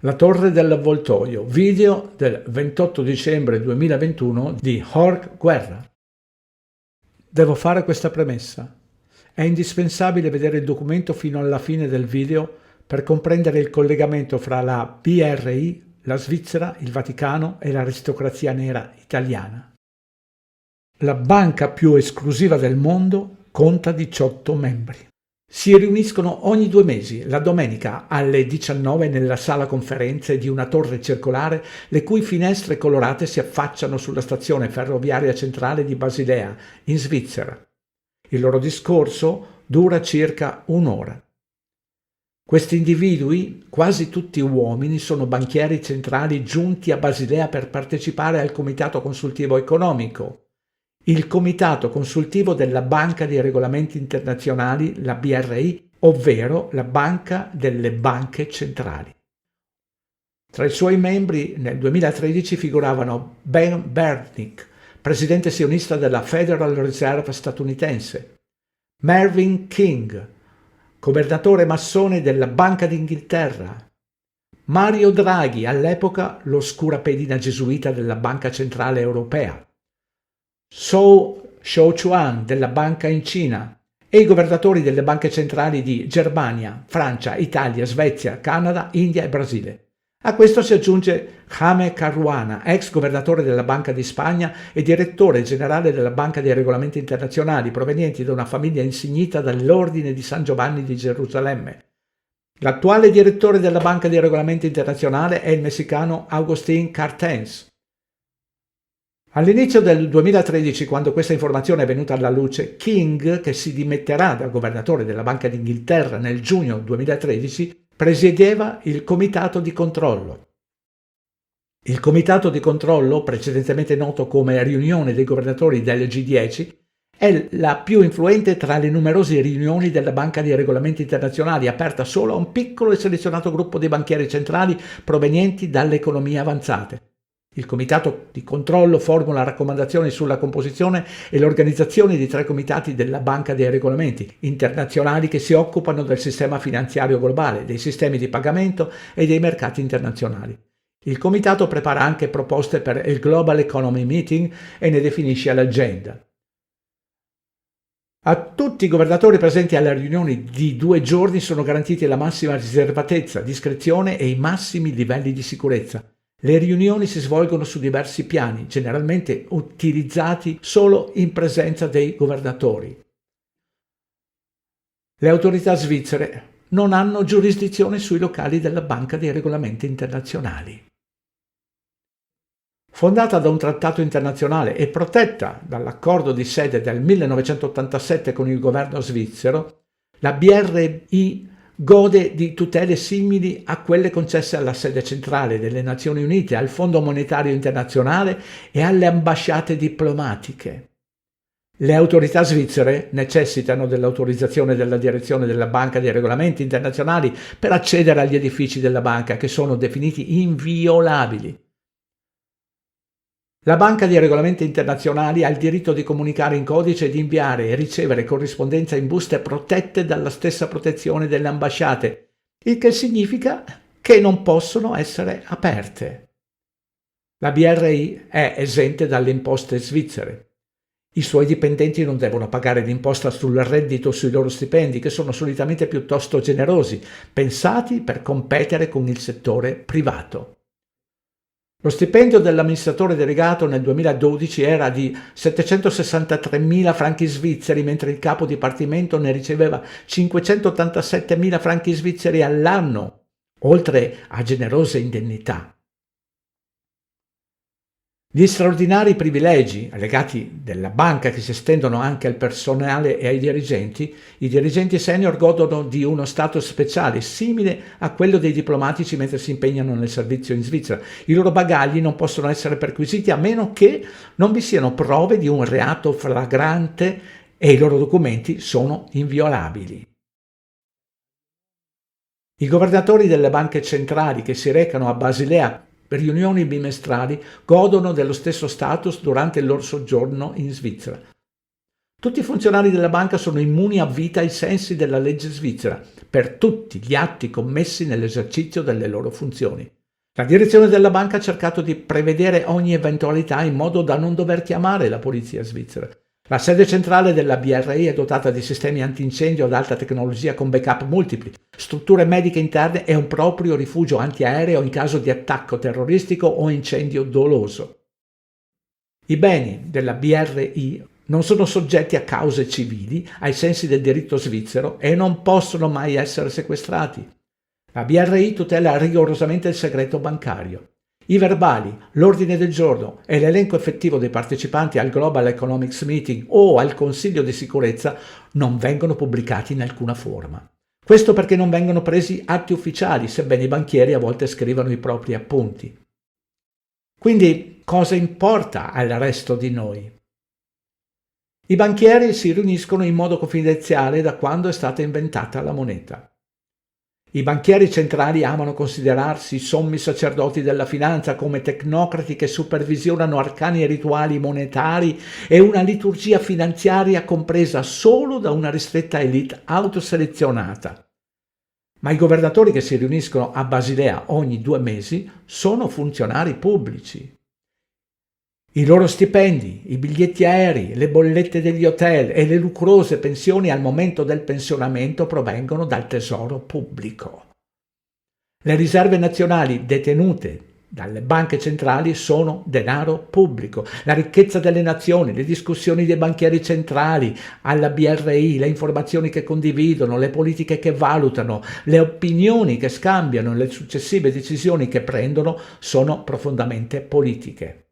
La torre dell'avvoltoio, video del 28 dicembre 2021 di Jorge Guerra. Devo fare questa premessa. È indispensabile vedere il documento fino alla fine del video per comprendere il collegamento fra la BRI, la Svizzera, il Vaticano e l'aristocrazia nera italiana. La banca più esclusiva del mondo conta 18 membri. Si riuniscono ogni 2 mesi, la domenica alle 19 nella sala conferenze di una torre circolare le cui finestre colorate si affacciano sulla stazione ferroviaria centrale di Basilea, in Svizzera. Il loro discorso dura circa un'ora. Questi individui, quasi tutti uomini, sono banchieri centrali giunti a Basilea per partecipare al Comitato Consultivo Economico, il Comitato Consultivo della Banca dei Regolamenti Internazionali, la BRI, ovvero la Banca delle Banche Centrali. Tra i suoi membri nel 2013 figuravano Ben Bernanke, presidente sionista della Federal Reserve statunitense, Mervyn King, governatore massone della Banca d'Inghilterra, Mario Draghi, all'epoca lo scurapedina gesuita della Banca Centrale Europea, Zhou Xiaochuan della banca in Cina e i governatori delle banche centrali di Germania, Francia, Italia, Svezia, Canada, India e Brasile. A questo si aggiunge Jaime Caruana, ex governatore della Banca di Spagna e direttore generale della Banca dei Regolamenti Internazionali, provenienti da una famiglia insignita dall'Ordine di San Giovanni di Gerusalemme. L'attuale direttore della Banca dei Regolamenti Internazionali è il messicano Agustín Carstens. All'inizio del 2013, quando questa informazione è venuta alla luce, King, che si dimetterà da governatore della Banca d'Inghilterra nel giugno 2013, presiedeva il Comitato di Controllo. Il Comitato di Controllo, precedentemente noto come Riunione dei Governatori del G10, è la più influente tra le numerose riunioni della Banca dei Regolamenti Internazionali, aperta solo a un piccolo e selezionato gruppo di banchieri centrali provenienti dalle economie avanzate. Il Comitato di Controllo formula raccomandazioni sulla composizione e l'organizzazione di 3 comitati della Banca dei Regolamenti internazionali che si occupano del sistema finanziario globale, dei sistemi di pagamento e dei mercati internazionali. Il Comitato prepara anche proposte per il Global Economy Meeting e ne definisce l'agenda. A tutti i governatori presenti alle riunioni di 2 giorni sono garantiti la massima riservatezza, discrezione e i massimi livelli di sicurezza. Le riunioni si svolgono su diversi piani, generalmente utilizzati solo in presenza dei governatori. Le autorità svizzere non hanno giurisdizione sui locali della Banca dei Regolamenti Internazionali. Fondata da un trattato internazionale e protetta dall'accordo di sede del 1987 con il governo svizzero, la BRI gode di tutele simili a quelle concesse alla sede centrale delle Nazioni Unite, al Fondo Monetario Internazionale e alle ambasciate diplomatiche. Le autorità svizzere necessitano dell'autorizzazione della direzione della Banca dei Regolamenti Internazionali per accedere agli edifici della banca, che sono definiti inviolabili. La Banca dei Regolamenti Internazionali ha il diritto di comunicare in codice e di inviare e ricevere corrispondenza in buste protette dalla stessa protezione delle ambasciate, il che significa che non possono essere aperte. La BRI è esente dalle imposte svizzere. I suoi dipendenti non devono pagare l'imposta sul reddito sui loro stipendi, che sono solitamente piuttosto generosi, pensati per competere con il settore privato. Lo stipendio dell'amministratore delegato nel 2012 era di 763.000 franchi svizzeri, mentre il capo dipartimento ne riceveva 587.000 franchi svizzeri all'anno, oltre a generose indennità. Gli straordinari privilegi legati della banca, che si estendono anche al personale e ai dirigenti, i dirigenti senior godono di uno status speciale simile a quello dei diplomatici mentre si impegnano nel servizio in Svizzera. I loro bagagli non possono essere perquisiti a meno che non vi siano prove di un reato flagrante e i loro documenti sono inviolabili. I governatori delle banche centrali che si recano a Basilea per riunioni bimestrali godono dello stesso status durante il loro soggiorno in Svizzera. Tutti i funzionari della banca sono immuni a vita ai sensi della legge svizzera per tutti gli atti commessi nell'esercizio delle loro funzioni. La direzione della banca ha cercato di prevedere ogni eventualità in modo da non dover chiamare la polizia svizzera. La sede centrale della BRI è dotata di sistemi antincendio ad alta tecnologia con backup multipli, strutture mediche interne e un proprio rifugio antiaereo in caso di attacco terroristico o incendio doloso. I beni della BRI non sono soggetti a cause civili ai sensi del diritto svizzero e non possono mai essere sequestrati. La BRI tutela rigorosamente il segreto bancario. I verbali, l'ordine del giorno e l'elenco effettivo dei partecipanti al Global Economics Meeting o al Consiglio di sicurezza non vengono pubblicati in alcuna forma. Questo perché non vengono presi atti ufficiali, sebbene i banchieri a volte scrivano i propri appunti. Quindi, cosa importa al resto di noi? I banchieri si riuniscono in modo confidenziale da quando è stata inventata la moneta. I banchieri centrali amano considerarsi i sommi sacerdoti della finanza, come tecnocrati che supervisionano arcani e rituali monetari e una liturgia finanziaria compresa solo da una ristretta elite autoselezionata. Ma i governatori che si riuniscono a Basilea ogni 2 mesi sono funzionari pubblici. I loro stipendi, i biglietti aerei, le bollette degli hotel e le lucrose pensioni al momento del pensionamento provengono dal tesoro pubblico. Le riserve nazionali detenute dalle banche centrali sono denaro pubblico. La ricchezza delle nazioni, le discussioni dei banchieri centrali alla BRI, le informazioni che condividono, le politiche che valutano, le opinioni che scambiano, le successive decisioni che prendono sono profondamente politiche.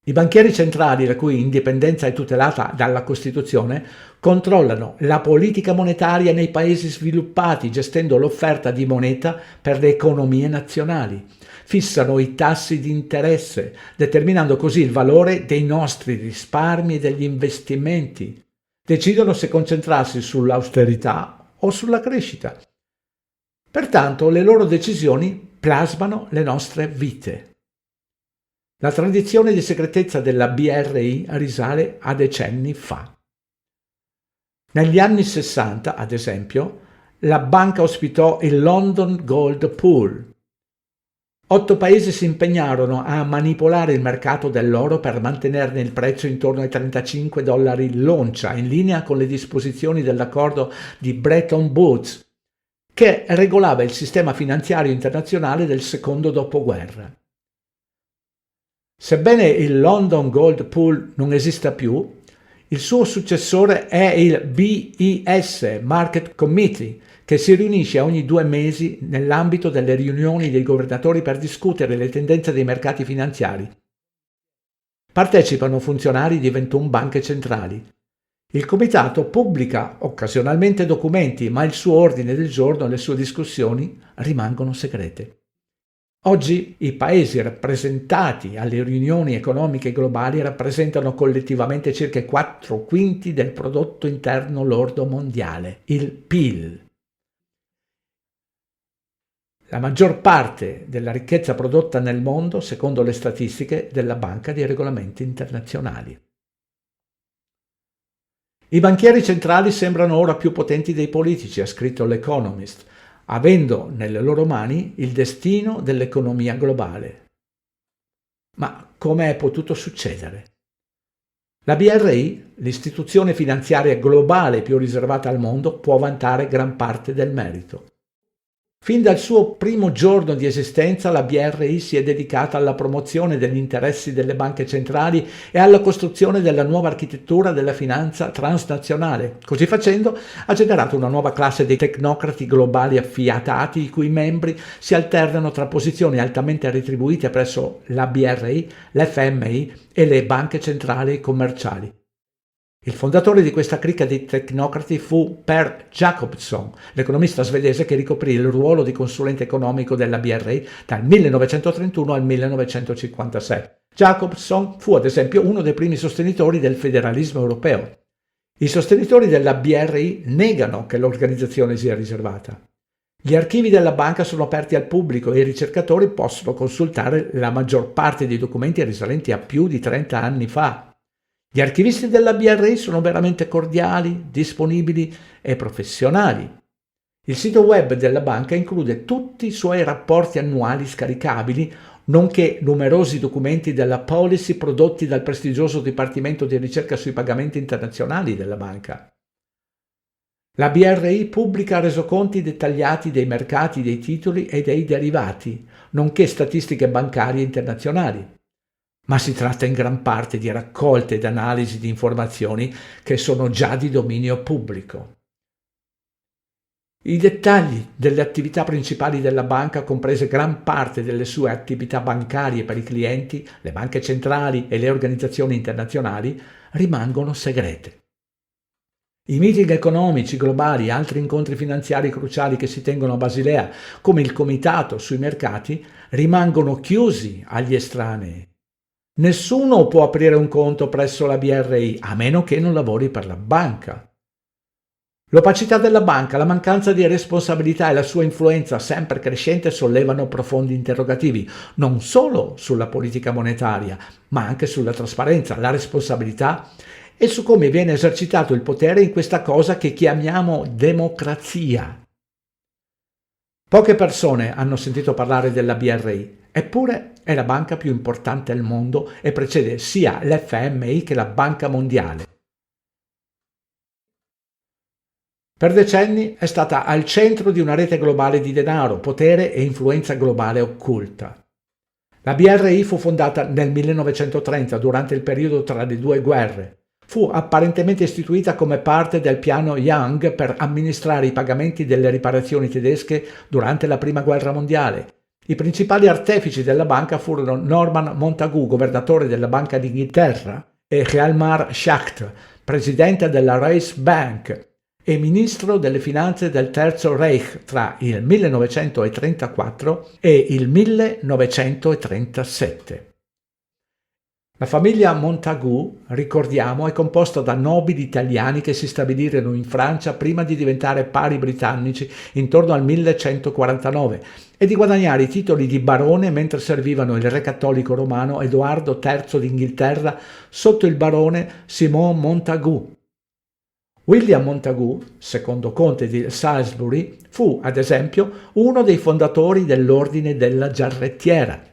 I banchieri centrali, la cui indipendenza è tutelata dalla Costituzione, controllano la politica monetaria nei paesi sviluppati, gestendo l'offerta di moneta per le economie nazionali. Fissano i tassi di interesse, determinando così il valore dei nostri risparmi e degli investimenti. Decidono se concentrarsi sull'austerità o sulla crescita. Pertanto le loro decisioni plasmano le nostre vite. La tradizione di segretezza della BRI risale a decenni fa. Negli anni 60, ad esempio, la banca ospitò il London Gold Pool. 8 paesi si impegnarono a manipolare il mercato dell'oro per mantenerne il prezzo intorno ai $35 l'oncia, in linea con le disposizioni dell'accordo di Bretton Woods, che regolava il sistema finanziario internazionale del secondo dopoguerra. Sebbene il London Gold Pool non esista più, il suo successore è il BIS Market Committee, che si riunisce ogni 2 mesi nell'ambito delle riunioni dei governatori per discutere le tendenze dei mercati finanziari. Partecipano funzionari di 21 banche centrali. Il comitato pubblica occasionalmente documenti, ma il suo ordine del giorno e le sue discussioni rimangono segrete. Oggi i paesi rappresentati alle riunioni economiche globali rappresentano collettivamente circa i 4/5 del prodotto interno lordo mondiale, il PIL. La maggior parte della ricchezza prodotta nel mondo, secondo le statistiche della Banca dei Regolamenti Internazionali. I banchieri centrali sembrano ora più potenti dei politici, ha scritto l'Economist, avendo nelle loro mani il destino dell'economia globale. Ma come è potuto succedere? La BRI, l'istituzione finanziaria globale più riservata al mondo, può vantare gran parte del merito. Fin dal suo primo giorno di esistenza la BRI si è dedicata alla promozione degli interessi delle banche centrali e alla costruzione della nuova architettura della finanza transnazionale. Così facendo ha generato una nuova classe di tecnocrati globali affiatati, i cui membri si alternano tra posizioni altamente retribuite presso la BRI, l'FMI e le banche centrali commerciali. Il fondatore di questa cricca di tecnocrati fu Per Jacobson, l'economista svedese che ricoprì il ruolo di consulente economico della BRI dal 1931 al 1956. Jacobson fu ad esempio uno dei primi sostenitori del federalismo europeo. I sostenitori della BRI negano che l'organizzazione sia riservata. Gli archivi della banca sono aperti al pubblico e i ricercatori possono consultare la maggior parte dei documenti risalenti a più di 30 anni fa. Gli archivisti della BRI sono veramente cordiali, disponibili e professionali. Il sito web della banca include tutti i suoi rapporti annuali scaricabili, nonché numerosi documenti della policy prodotti dal prestigioso Dipartimento di ricerca sui pagamenti internazionali della banca. La BRI pubblica resoconti dettagliati dei mercati dei titoli e dei derivati, nonché statistiche bancarie internazionali. Ma si tratta in gran parte di raccolte ed analisi di informazioni che sono già di dominio pubblico. I dettagli delle attività principali della banca, comprese gran parte delle sue attività bancarie per i clienti, le banche centrali e le organizzazioni internazionali, rimangono segrete. I meeting economici globali e altri incontri finanziari cruciali che si tengono a Basilea, come il Comitato sui mercati, rimangono chiusi agli estranei. Nessuno può aprire un conto presso la BRI, a meno che non lavori per la banca. L'opacità della banca, la mancanza di responsabilità e la sua influenza sempre crescente sollevano profondi interrogativi, non solo sulla politica monetaria, ma anche sulla trasparenza, la responsabilità e su come viene esercitato il potere in questa cosa che chiamiamo democrazia. Poche persone hanno sentito parlare della BRI, eppure è la banca più importante al mondo e precede sia l'FMI che la Banca Mondiale. Per decenni è stata al centro di una rete globale di denaro, potere e influenza globale occulta. La BRI fu fondata nel 1930, durante il periodo tra le due guerre. Fu apparentemente istituita come parte del piano Young per amministrare i pagamenti delle riparazioni tedesche durante la Prima Guerra Mondiale. I principali artefici della banca furono Norman Montagu, governatore della Banca d'Inghilterra, e Hjalmar Schacht, presidente della Reichsbank e ministro delle finanze del Terzo Reich tra il 1934 e il 1937. La famiglia Montagu, ricordiamo, è composta da nobili italiani che si stabilirono in Francia prima di diventare pari britannici intorno al 1149 e di guadagnare i titoli di barone mentre servivano il re cattolico romano Edoardo III d'Inghilterra sotto il barone Simon Montagu. William Montagu, secondo conte di Salisbury, fu, ad esempio, uno dei fondatori dell'Ordine della Giarrettiera.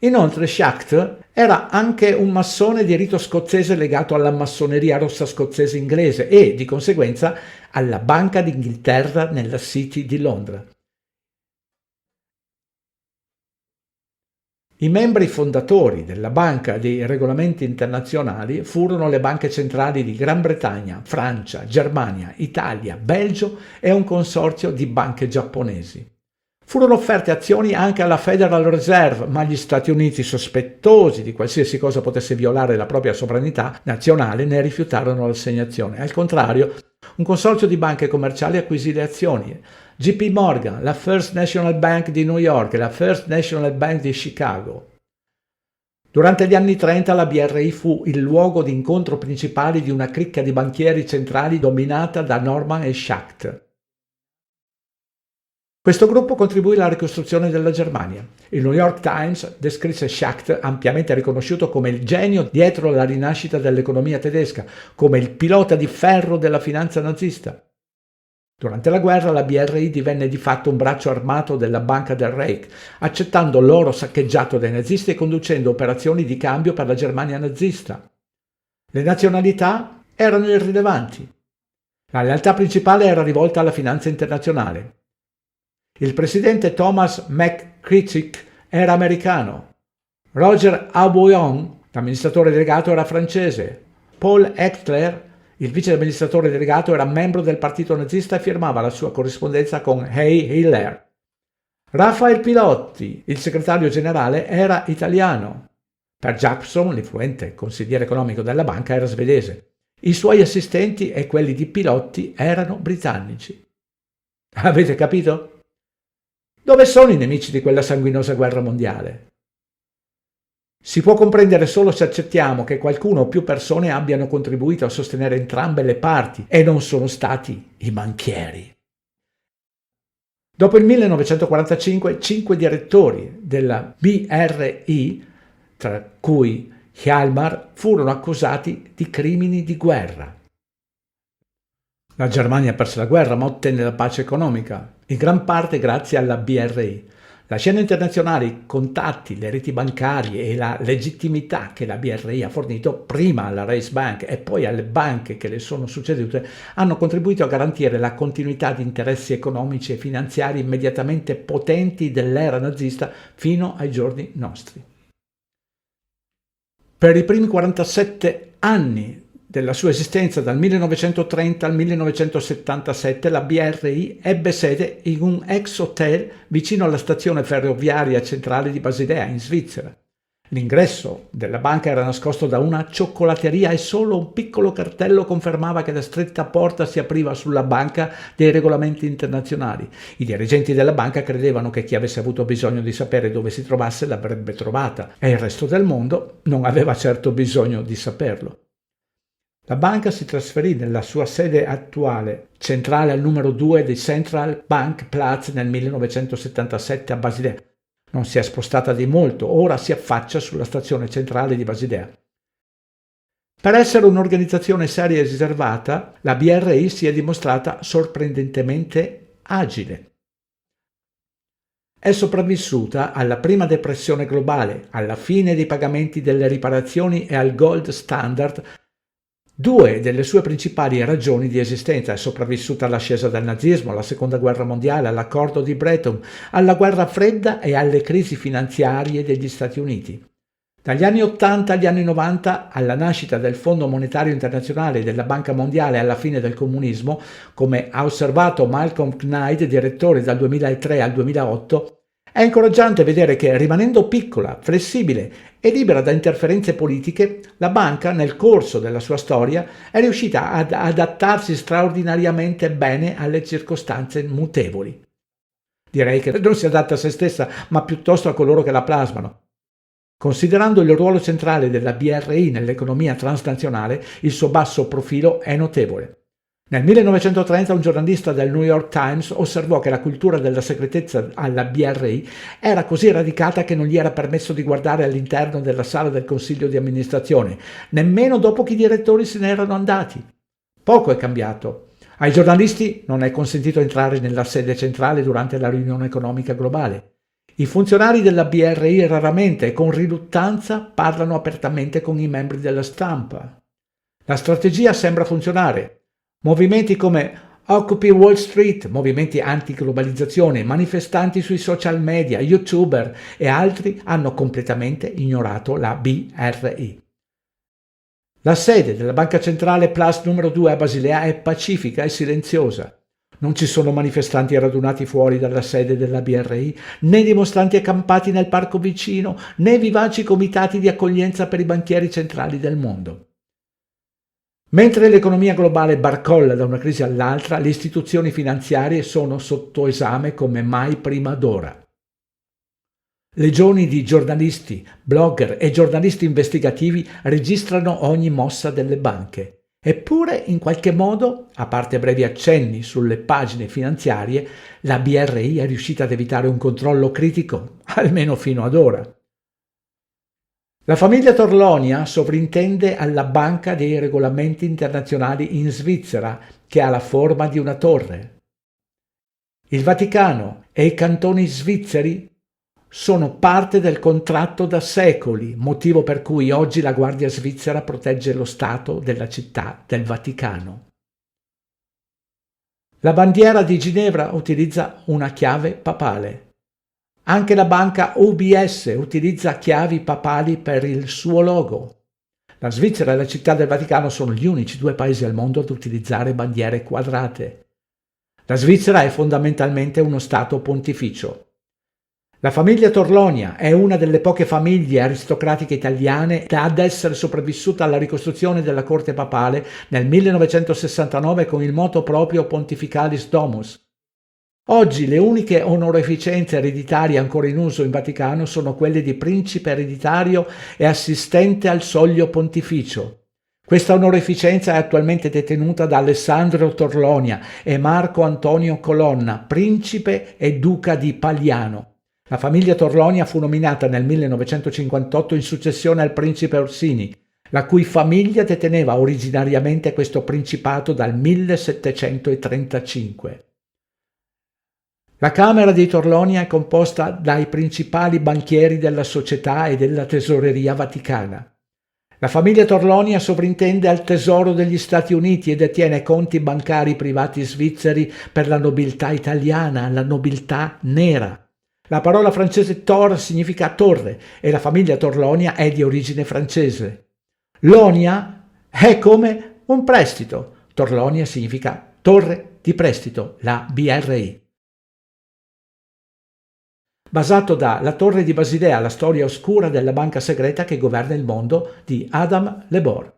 Inoltre Schacht era anche un massone di rito scozzese legato alla massoneria rossa scozzese inglese e, di conseguenza, alla Banca d'Inghilterra nella City di Londra. I membri fondatori della Banca dei Regolamenti Internazionali furono le banche centrali di Gran Bretagna, Francia, Germania, Italia, Belgio e un consorzio di banche giapponesi. Furono offerte azioni anche alla Federal Reserve, ma gli Stati Uniti, sospettosi di qualsiasi cosa potesse violare la propria sovranità nazionale, ne rifiutarono l'assegnazione. Al contrario, un consorzio di banche commerciali acquisì le azioni. JP Morgan, la First National Bank di New York e la First National Bank di Chicago. Durante gli anni 30 la BRI fu il luogo di incontro principale di una cricca di banchieri centrali dominata da Norman e Schacht. Questo gruppo contribuì alla ricostruzione della Germania. Il New York Times descrisse Schacht, ampiamente riconosciuto come il genio dietro la rinascita dell'economia tedesca, come il pilota di ferro della finanza nazista. Durante la guerra la BRI divenne di fatto un braccio armato della Banca del Reich, accettando l'oro saccheggiato dai nazisti e conducendo operazioni di cambio per la Germania nazista. Le nazionalità erano irrilevanti. La lealtà principale era rivolta alla finanza internazionale. Il presidente Thomas McCritchie era americano. Roger Aubillon, l'amministratore delegato, era francese. Paul Echtler, il vice amministratore delegato, era membro del partito nazista e firmava la sua corrispondenza con Hey Hitler. Raphael Pilotti, il segretario generale, era italiano. Per Jackson, l'influente consigliere economico della banca, era svedese. I suoi assistenti e quelli di Pilotti erano britannici. Avete capito? Dove sono i nemici di quella sanguinosa guerra mondiale? Si può comprendere solo se accettiamo che qualcuno o più persone abbiano contribuito a sostenere entrambe le parti e non sono stati i banchieri. Dopo il 1945, 5 direttori della BRI, tra cui Hjalmar furono accusati di crimini di guerra. La Germania perse la guerra ma ottenne la pace economica, in gran parte grazie alla BRI. La scena internazionale, i contatti, le reti bancarie e la legittimità che la BRI ha fornito prima alla Reichsbank e poi alle banche che le sono succedute hanno contribuito a garantire la continuità di interessi economici e finanziari immediatamente potenti dell'era nazista fino ai giorni nostri. Per i primi 47 anni della sua esistenza, dal 1930 al 1977, la BRI ebbe sede in un ex hotel vicino alla stazione ferroviaria centrale di Basilea, in Svizzera. L'ingresso della banca era nascosto da una cioccolateria e solo un piccolo cartello confermava che la stretta porta si apriva sulla banca dei regolamenti internazionali. I dirigenti della banca credevano che chi avesse avuto bisogno di sapere dove si trovasse l'avrebbe trovata e il resto del mondo non aveva certo bisogno di saperlo. La banca si trasferì nella sua sede attuale, centrale al numero 2 di Central Bank Platz nel 1977 a Basilea. Non si è spostata di molto, ora si affaccia sulla stazione centrale di Basilea. Per essere un'organizzazione seria e riservata, la BRI si è dimostrata sorprendentemente agile. È sopravvissuta alla prima depressione globale, alla fine dei pagamenti delle riparazioni e al gold standard, due delle sue principali ragioni di esistenza. È sopravvissuta all'ascesa del nazismo, alla seconda guerra mondiale, all'accordo di Bretton, alla guerra fredda e alle crisi finanziarie degli Stati Uniti. Dagli anni 80 agli anni 90, alla nascita del Fondo Monetario Internazionale e della Banca Mondiale e alla fine del comunismo, come ha osservato Malcolm Knight, direttore dal 2003 al 2008, è incoraggiante vedere che, rimanendo piccola, flessibile e libera da interferenze politiche, la banca, nel corso della sua storia, è riuscita ad adattarsi straordinariamente bene alle circostanze mutevoli. Direi che non si adatta a se stessa, ma piuttosto a coloro che la plasmano. Considerando il ruolo centrale della BRI nell'economia transnazionale, il suo basso profilo è notevole. Nel 1930 un giornalista del New York Times osservò che la cultura della segretezza alla BRI era così radicata che non gli era permesso di guardare all'interno della sala del consiglio di amministrazione, nemmeno dopo che i direttori se ne erano andati. Poco è cambiato. Ai giornalisti non è consentito entrare nella sede centrale durante la riunione economica globale. I funzionari della BRI raramente e con riluttanza parlano apertamente con i membri della stampa. La strategia sembra funzionare. Movimenti come Occupy Wall Street, movimenti anti-globalizzazione, manifestanti sui social media, youtuber e altri hanno completamente ignorato la BRI. La sede della Banca Centrale Plus numero 2 a Basilea è pacifica e silenziosa. Non ci sono manifestanti radunati fuori dalla sede della BRI, né dimostranti accampati nel parco vicino, né vivaci comitati di accoglienza per i banchieri centrali del mondo. Mentre l'economia globale barcolla da una crisi all'altra, le istituzioni finanziarie sono sotto esame come mai prima d'ora. Legioni di giornalisti, blogger e giornalisti investigativi registrano ogni mossa delle banche. Eppure, in qualche modo, a parte brevi accenni sulle pagine finanziarie, la BRI è riuscita ad evitare un controllo critico, almeno fino ad ora. La famiglia Torlonia sovrintende alla Banca dei Regolamenti Internazionali in Svizzera, che ha la forma di una torre. Il Vaticano e i cantoni svizzeri sono parte del contratto da secoli, motivo per cui oggi la Guardia Svizzera protegge lo Stato della città del Vaticano. La bandiera di Ginevra utilizza una chiave papale. Anche la banca UBS utilizza chiavi papali per il suo logo. La Svizzera e la città del Vaticano sono gli unici due paesi al mondo ad utilizzare bandiere quadrate. La Svizzera è fondamentalmente uno Stato pontificio. La famiglia Torlonia è una delle poche famiglie aristocratiche italiane ad essere sopravvissuta alla ricostruzione della corte papale nel 1969 con il moto proprio Pontificalis Domus. Oggi le uniche onorificenze ereditarie ancora in uso in Vaticano sono quelle di principe ereditario e assistente al soglio pontificio. Questa onorificenza è attualmente detenuta da Alessandro Torlonia e Marco Antonio Colonna, principe e duca di Pagliano. La famiglia Torlonia fu nominata nel 1958 in successione al principe Orsini, la cui famiglia deteneva originariamente questo principato dal 1735. La Camera dei Torlonia è composta dai principali banchieri della società e della tesoreria vaticana. La famiglia Torlonia sovrintende al Tesoro degli Stati Uniti e detiene conti bancari privati svizzeri per la nobiltà italiana, la nobiltà nera. La parola francese Tor significa torre e la famiglia Torlonia è di origine francese. Lonia è come un prestito. Torlonia significa torre di prestito, la BRI. Basato da La torre di Basilea, la storia oscura della banca segreta che governa il mondo di Adam Lebor.